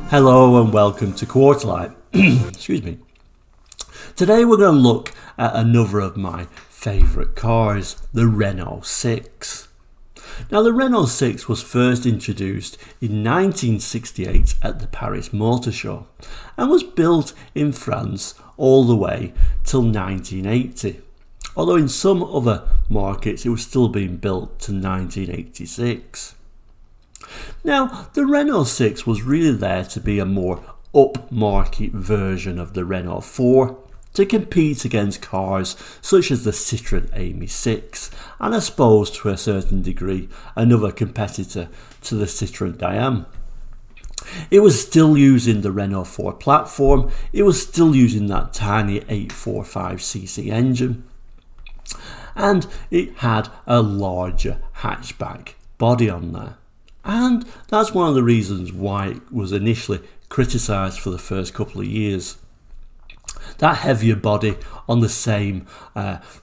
Hello and welcome to Quarterlight. Excuse me. Today we're going to look at another of my favourite cars, the Renault 6. Now the Renault 6 was first introduced in 1968 at the Paris Motor Show and was built in France all the way till 1980. Although in some other markets it was still being built to 1986. Now, the Renault 6 was really there to be a more upmarket version of the Renault 4 to compete against cars such as the Citroën Ami 6 and I suppose to a certain degree another competitor to the Citroën Diane. It was still using the Renault 4 platform, it was still using that tiny 845cc engine and it had a larger hatchback body on there. And that's one of the reasons why it was initially criticised for the first couple of years. That heavier body on the same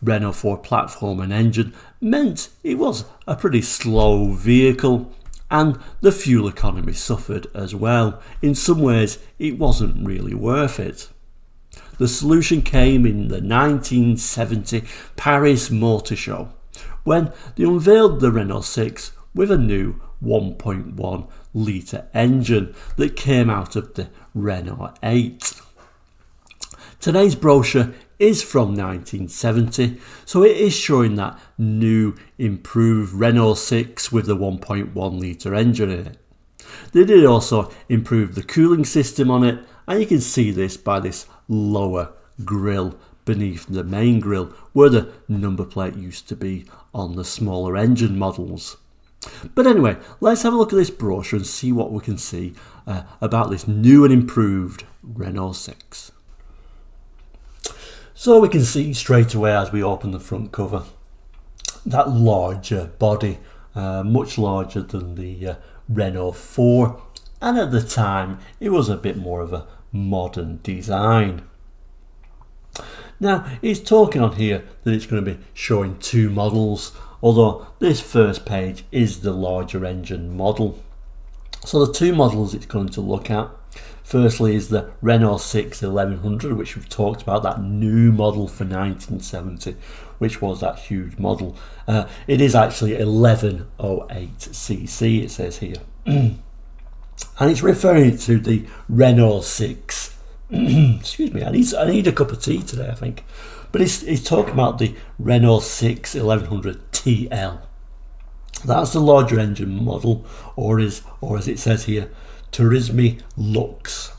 Renault 4 platform and engine meant it was a pretty slow vehicle and the fuel economy suffered as well. In some ways it wasn't really worth it. The solution came in the 1970 Paris Motor Show when they unveiled the Renault 6 with a new 1.1 litre engine that came out of the Renault 8. Today's brochure is from 1970, so it is showing that new improved Renault 6 with the 1.1 litre engine in it. They did also improve the cooling system on it, and you can see this by this lower grille beneath the main grille where the number plate used to be on the smaller engine models. But anyway, let's have a look at this brochure and see what we can see about this new and improved Renault 6. So we can see straight away as we open the front cover that larger body, much larger than the Renault 4, and at the time it was a bit more of a modern design. Now it's talking on here that it's going to be showing two models, although this first page is the larger engine model. So the two models it's going to look at, firstly is the Renault 6 1100, which we've talked about, that new model for 1970, which was that huge model. It is actually 1108cc, it says here. And it's referring to the Renault 6. Excuse me, I need a cup of tea today, I think. But it's talking about the Renault 6 1100 TL. That's the larger engine model, or as it says here, Turisme Luxe.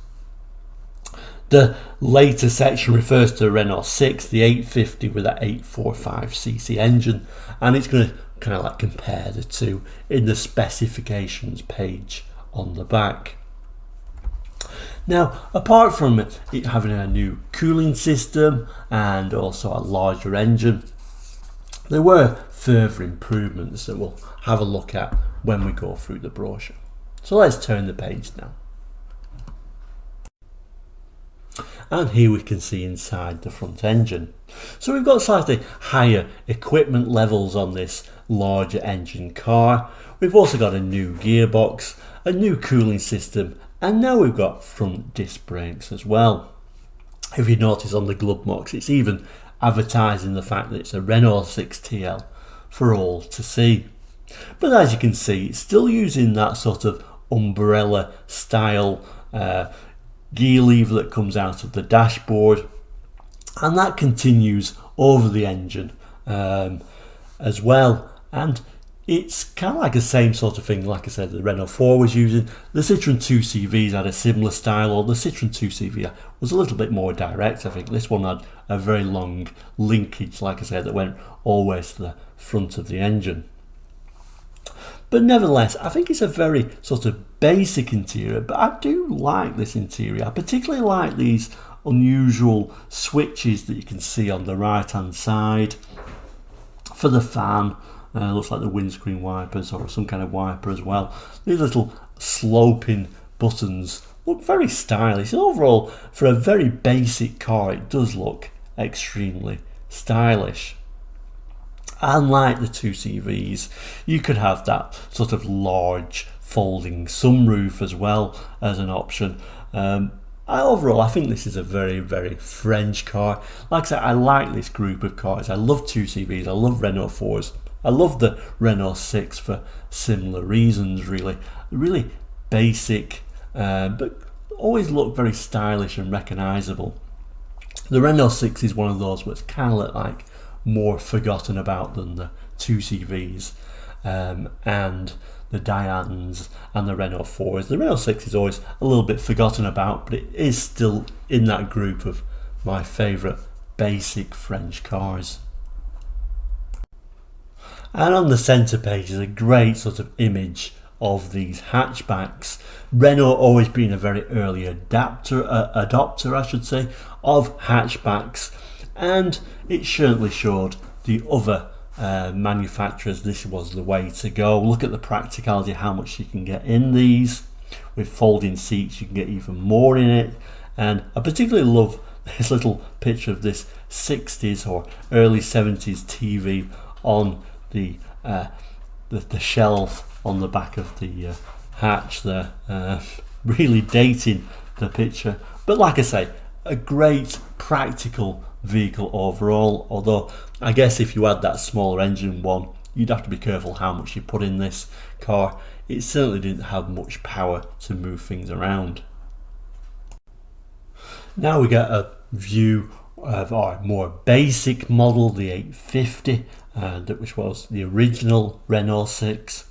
The later section refers to Renault 6, the 850 with that 845cc engine, and it's going to kind of like compare the two in the specifications page on the back. Now, apart from it having a new cooling system and also a larger engine, there were further improvements that we'll have a look at when we go through the brochure. So let's turn the page now. And here we can see inside the front engine. So we've got slightly higher equipment levels on this larger engine car. We've also got a new gearbox, a new cooling system, and now we've got front disc brakes as well. If you notice on the glove box, it's even advertising the fact that it's a Renault 6 TL for all to see. But as you can see, it's still using that sort of umbrella style gear lever that comes out of the dashboard, and that continues over the engine as well. And it's kind of like the same sort of thing, like I said, the Renault 4 was using. The Citroën 2CVs had a similar style, or the Citroën 2CV was a little bit more direct. I think this one had a very long linkage, like I said, that went always to the front of the engine. But nevertheless, I think it's a very sort of basic interior, but I do like this interior. I particularly like these unusual switches that you can see on the right hand side for the fan. Looks like the windscreen wipers or some kind of wiper as well. These little sloping buttons look very stylish. Overall, for a very basic car, it does look extremely stylish. Unlike the 2CVs, you could have that sort of large folding sunroof as well as an option. Overall, I think this is a very, very French car. Like I said, I like this group of cars. I love 2CVs, I love Renault 4s, I love the Renault 6 for similar reasons, really. Really basic, but always look very stylish and recognisable. The Renault 6 is one of those which kind of look like more forgotten about than the 2CVs and the Dianes and the Renault 4s. The Renault 6 is always a little bit forgotten about, but it is still in that group of my favourite basic French cars. And on the centre page is a great sort of image of these hatchbacks. Renault always been a very early adopter, I should say, of hatchbacks, and it certainly showed the other manufacturers this was the way to go. Look at the practicality, how much you can get in these. With folding seats you can get even more in it, and I particularly love this little picture of this 60s or early 70s TV on the shelf on the back of the hatch there, really dating the picture. But like I say, a great practical vehicle overall, although I guess if you had that smaller engine one, you'd have to be careful how much you put in this car. It certainly didn't have much power to move things around. Now we get a view of our more basic model, the 850, which was the original Renault 6.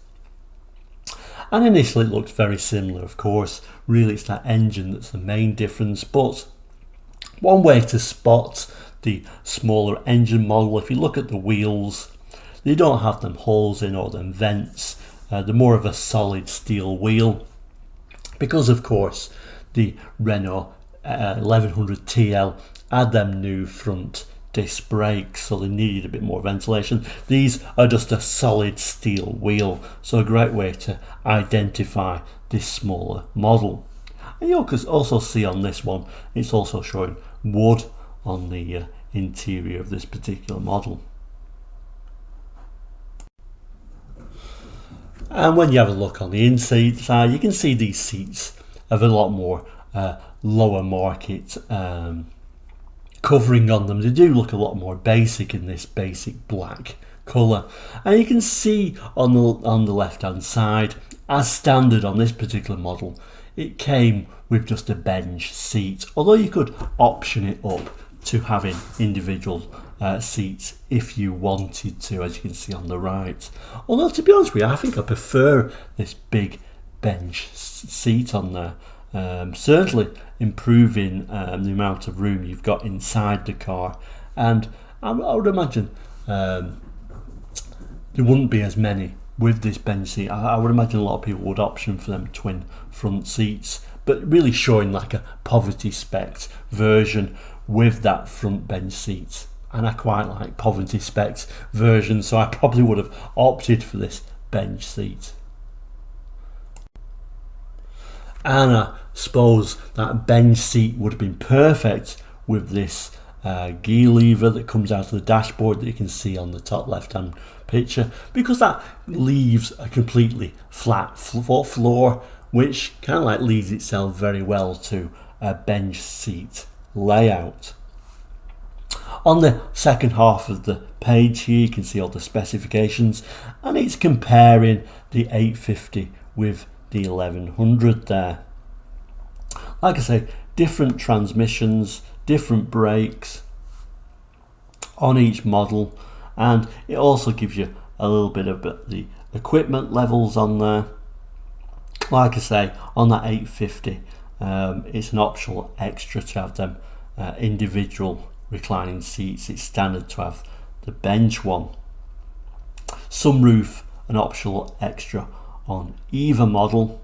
And initially it looks very similar, of course. Really it's that engine that's the main difference, but one way to spot the smaller engine model, if you look at the wheels, they don't have them holes in or them vents. They're more of a solid steel wheel, because of course the Renault 1100 TL had them new front disc brakes, so they needed a bit more ventilation. These are just a solid steel wheel, so a great way to identify this smaller model. And you can also see on this one, it's also showing wood on the interior of this particular model. And when you have a look on the inside, you can see these seats have a lot more lower market covering on them. They do look a lot more basic in this basic black colour, and you can see on the left hand side, as standard on this particular model, it came with just a bench seat, although you could option it up to having individual seats if you wanted to, as you can see on the right. Although to be honest with you, I think I prefer this big bench seat on there. Certainly improving the amount of room you've got inside the car, and I would imagine there wouldn't be as many with this bench seat. I would imagine a lot of people would option for them twin front seats, but really showing like a poverty spec version with that front bench seat. And I quite like poverty spec version, so I probably would have opted for this bench seat. And I suppose that bench seat would have been perfect with this gear lever that comes out of the dashboard that you can see on the top left hand picture, because that leaves a completely flat floor, which kind of like leads itself very well to a bench seat layout. On the second half of the page here you can see all the specifications, and it's comparing the 850 with the 1100 there. Like I say, different transmissions, different brakes on each model, and it also gives you a little bit of the equipment levels on there. Like I say, on that 850 it's an optional extra to have them individual reclining seats. It's standard to have the bench one. Sunroof, an optional extra on either model.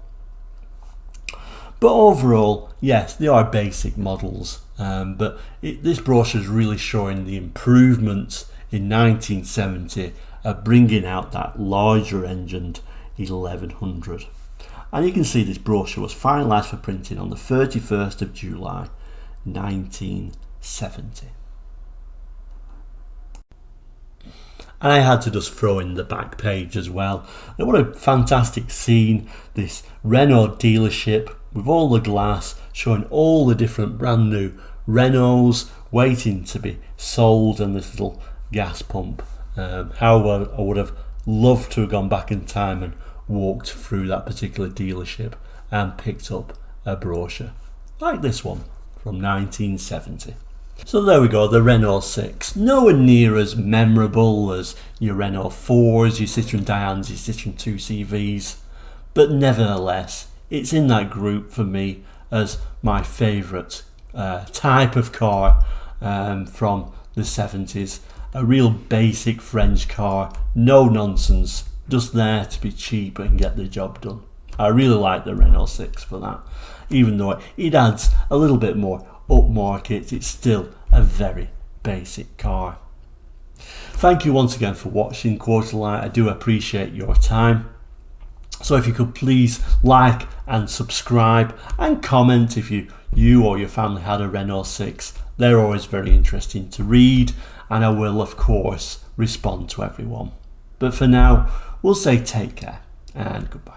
But overall, yes, they are basic models, but this brochure is really showing the improvements in 1970 of bringing out that larger engined 1100. And you can see this brochure was finalised for printing on the 31st of July 1970. And I had to just throw in the back page as well. And what a fantastic scene, this Renault dealership with all the glass showing all the different brand new Renaults waiting to be sold, and this little gas pump. How I would have loved to have gone back in time and walked through that particular dealership and picked up a brochure like this one from 1970. So there we go, the Renault 6. Nowhere near as memorable as your Renault 4s, your Citroën Dianes, your Citroën 2CVs, but nevertheless, it's in that group for me as my favourite type of car from the 70s. A real basic French car, no nonsense, just there to be cheap and get the job done. I really like the Renault 6 for that. Even though it adds a little bit more upmarket, it's still a very basic car. Thank you once again for watching Quarterlight. I do appreciate your time. So if you could please like and subscribe and comment if you or your family had a Renault 6. They're always very interesting to read, and I will of course respond to everyone. But for now, we'll say take care and goodbye.